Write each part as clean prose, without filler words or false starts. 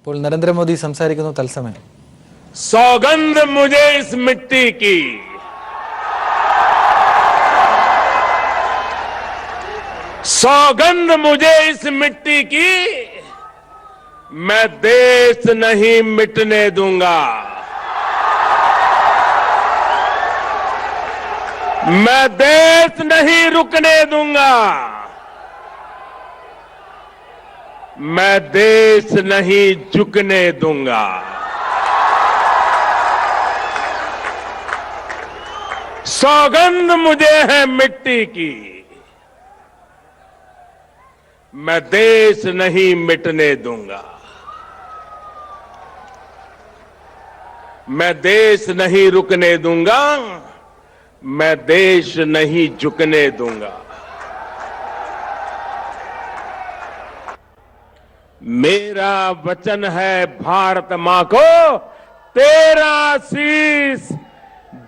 ഇപ്പോൾ നരേന്ദ്രമോദി സംസാരിക്കുന്നു തത്സമയം. सौगंध मुझे इस मिट्टी की, सौगंध मुझे इस मिट्टी की, मैं देश नहीं मिटने दूंगा, मैं देश नहीं रुकने दूंगा, मैं देश नहीं झुकने दूंगा. सौगंध मुझे है मिट्टी की, मैं देश नहीं मिटने दूंगा, मैं देश नहीं रुकने दूंगा, मैं देश नहीं झुकने दूंगा. मेरा वचन है भारत मां को, तेरा शीश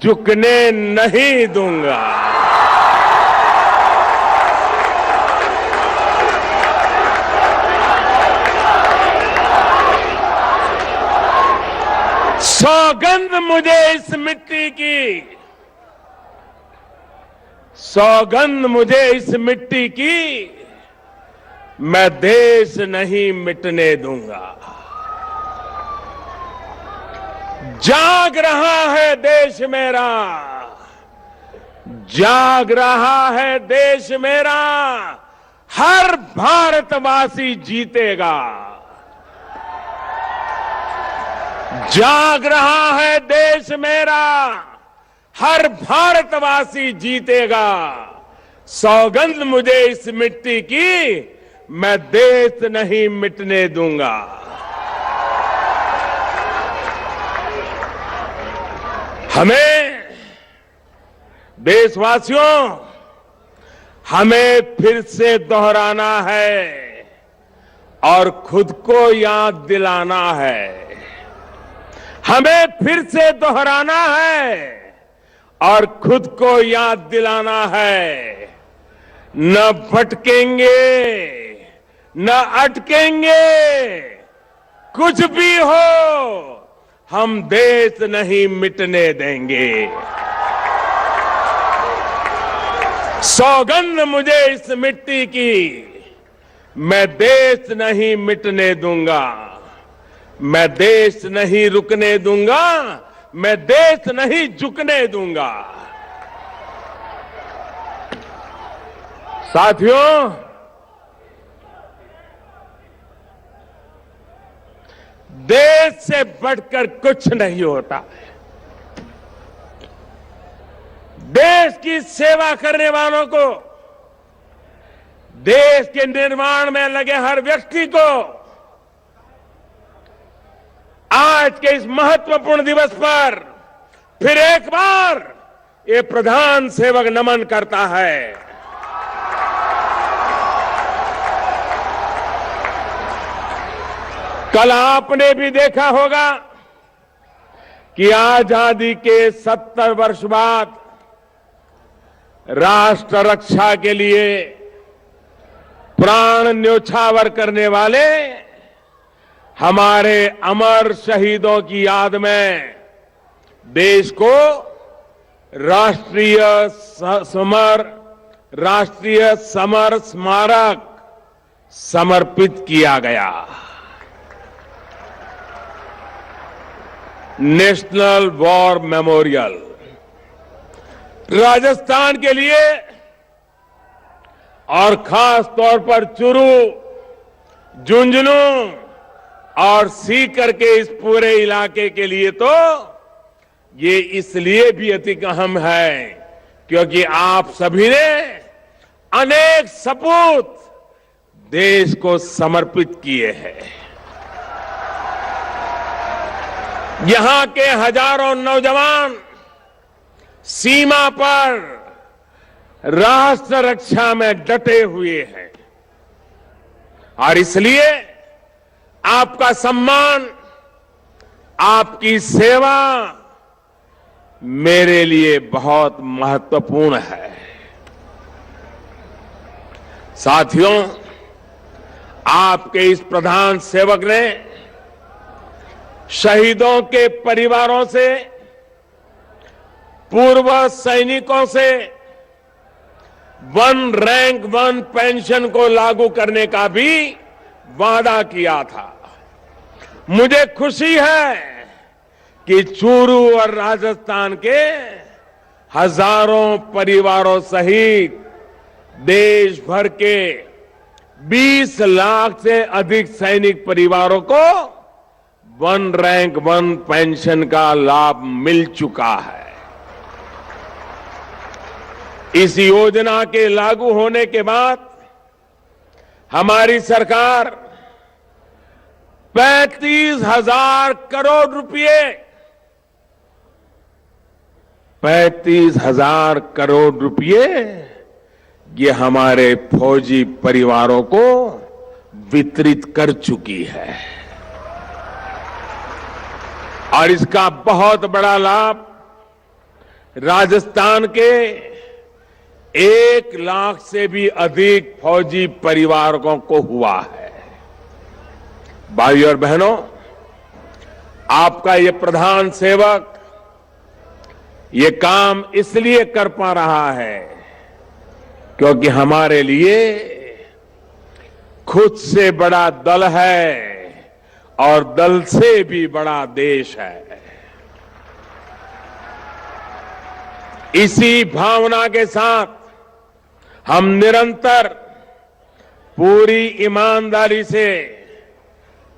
झुकने नहीं दूंगा. सौगंध मुझे इस मिट्टी की, सौगंध मुझे इस मिट्टी की, मैं देश नहीं मिटने दूंगा. जाग रहा है देश मेरा, जाग रहा है देश मेरा, हर भारतवासी जीतेगा. जाग रहा है देश मेरा, हर भारतवासी जीतेगा. सौगंध मुझे इस मिट्टी की, मैं देश नहीं मिटने दूंगा. हमें देशवासियों, हमें फिर से दोहराना है और खुद को याद दिलाना है. हमें फिर से दोहराना है और खुद को याद दिलाना है. न भटकेंगे, न अटकेंगे, कुछ भी हो, हम देश नहीं मिटने देंगे. सौगंध मुझे इस मिट्टी की, मैं देश नहीं मिटने दूंगा, मैं देश नहीं रुकने दूंगा, मैं देश नहीं झुकने दूंगा. साथियों, देश से बढ़कर कुछ नहीं होता है. देश की सेवा करने वालों को, देश के निर्माण में लगे हर व्यक्ति को आज के इस महत्वपूर्ण दिवस पर फिर एक बार ये प्रधान सेवक नमन करता है. कल आपने भी देखा होगा कि आजादी के 70 वर्ष बाद राष्ट्र रक्षा के लिए प्राण न्योछावर करने वाले हमारे अमर शहीदों की याद में देश को राष्ट्रीय समर स्मारक समर्पित किया गया. नेशनल वॉर मेमोरियल राजस्थान के लिए और खास तौर पर चुरू, झुंझुनू और सीकर के इस पूरे इलाके के लिए तो ये इसलिए भी अति अहम है क्योंकि आप सभी ने अनेक सपूत देश को समर्पित किए हैं. यहां के हजारों नौजवान सीमा पर राष्ट्र रक्षा में डटे हुए हैं और इसलिए आपका सम्मान, आपकी सेवा मेरे लिए बहुत महत्वपूर्ण है. साथियों, आपके इस प्रधान सेवक ने शहीदों के परिवारों से, पूर्व सैनिकों से वन रैंक वन पेंशन को लागू करने का भी वादा किया था। मुझे खुशी है कि चूरू और राजस्थान के हजारों परिवारों सहित देश भर के 20 लाख से अधिक सैनिक परिवारों को वन रैंक वन पेंशन का लाभ मिल चुका है। इस योजना के लागू होने के बाद हमारी सरकार 35,000 करोड़ रुपए 35,000 करोड़ रुपए ये हमारे फौजी परिवारों को वितरित कर चुकी है और इसका बहुत बड़ा लाभ राजस्थान के 1 लाख से भी अधिक फौजी परिवारों को हुआ है। भाइयों और बहनों, आपका ये प्रधान सेवक ये काम इसलिए कर पा रहा है क्योंकि हमारे लिए खुद से बड़ा दल है और दल से भी बड़ा देश है। इसी भावना के साथ हम निरंतर पूरी ईमानदारी से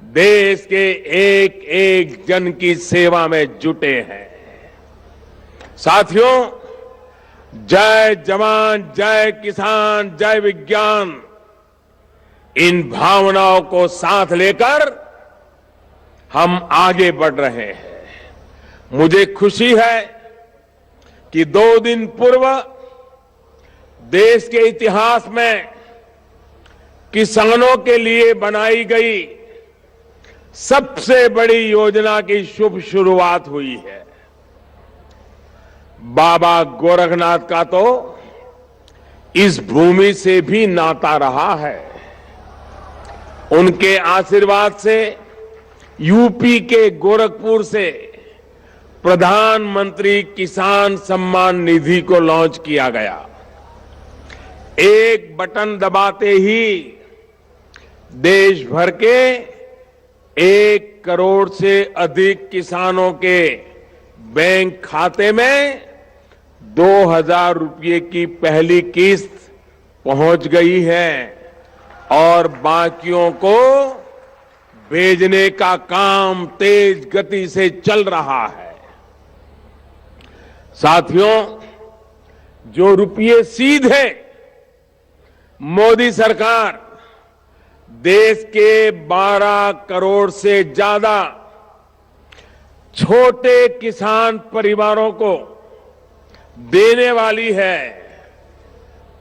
देश के एक एक जन की सेवा में जुटे हैं। साथियों, जय जवान, जय किसान, जय विज्ञान, इन भावनाओं को साथ लेकर हम आगे बढ़ रहे हैं। मुझे खुशी है कि 2 दिन पूर्व देश के इतिहास में किसानों के लिए बनाई गई सबसे बड़ी योजना की शुभ शुरुआत हुई है। बाबा गोरखनाथ का तो इस भूमि से भी नाता रहा है। उनके आशीर्वाद से यूपी के गोरखपुर से प्रधानमंत्री किसान सम्मान निधि को लॉन्च किया गया। एक बटन दबाते ही देश भर के 1 करोड़ से अधिक किसानों के बैंक खाते में 2,000 रुपये की पहली किस्त पहुंच गई है और बाकियों को भेजने का काम तेज गति से चल रहा है। साथियों, जो रुपये सीधे मोदी सरकार देश के 12 करोड़ से ज्यादा छोटे किसान परिवारों को देने वाली है,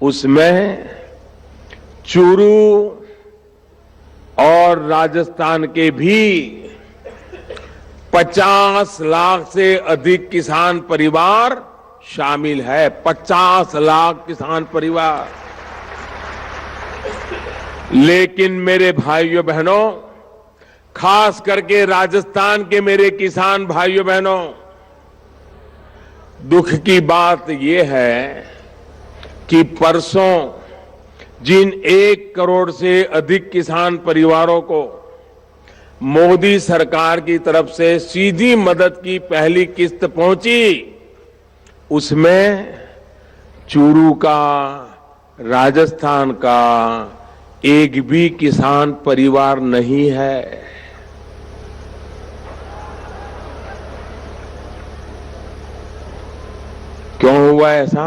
उसमें चूरू और राजस्थान के भी 50 लाख से अधिक किसान परिवार शामिल है। 50 लाख किसान परिवार। लेकिन मेरे भाइयों बहनों, खास करके राजस्थान के मेरे किसान भाइयों बहनों, दुख की बात यह है कि परसों जिन 1 करोड़ से अधिक किसान परिवारों को मोदी सरकार की तरफ से सीधी मदद की पहली किस्त पहुंची, उसमें चूरू का, राजस्थान का एक भी किसान परिवार नहीं है। क्यों हुआ ऐसा?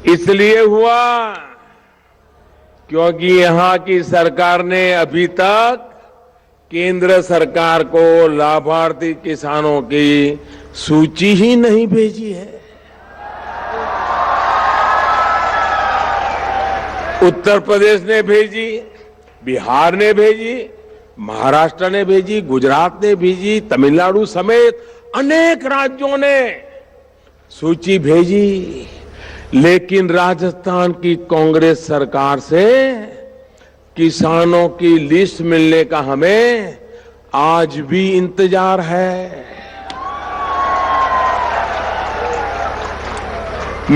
इसलिए हुआ क्योंकि यहां की सरकार ने अभी तक केंद्र सरकार को लाभार्थी किसानों की सूची ही नहीं भेजी है। उत्तर प्रदेश ने भेजी, बिहार ने भेजी, महाराष्ट्र ने भेजी, गुजरात ने भेजी, तमिलनाडु समेत अनेक राज्यों ने सूची भेजी, लेकिन राजस्थान की कांग्रेस सरकार से किसानों की लिस्ट मिलने का हमें आज भी इंतजार है।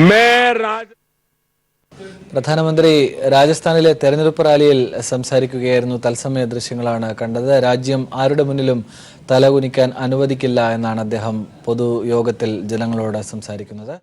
मैं പ്രധാനമന്ത്രി രാജസ്ഥാനിലെ തെരഞ്ഞെടുപ്പ് റാലിയിൽ സംസാരിക്കുകയായിരുന്നു. തത്സമയ ദൃശ്യങ്ങളാണ് കണ്ടത്. രാജ്യം ആരുടെ മുന്നിലും തലകുനിക്കാൻ അനുവദിക്കില്ല എന്നാണ് അദ്ദേഹം പൊതുയോഗത്തിൽ ജനങ്ങളോട് സംസാരിക്കുന്നത്.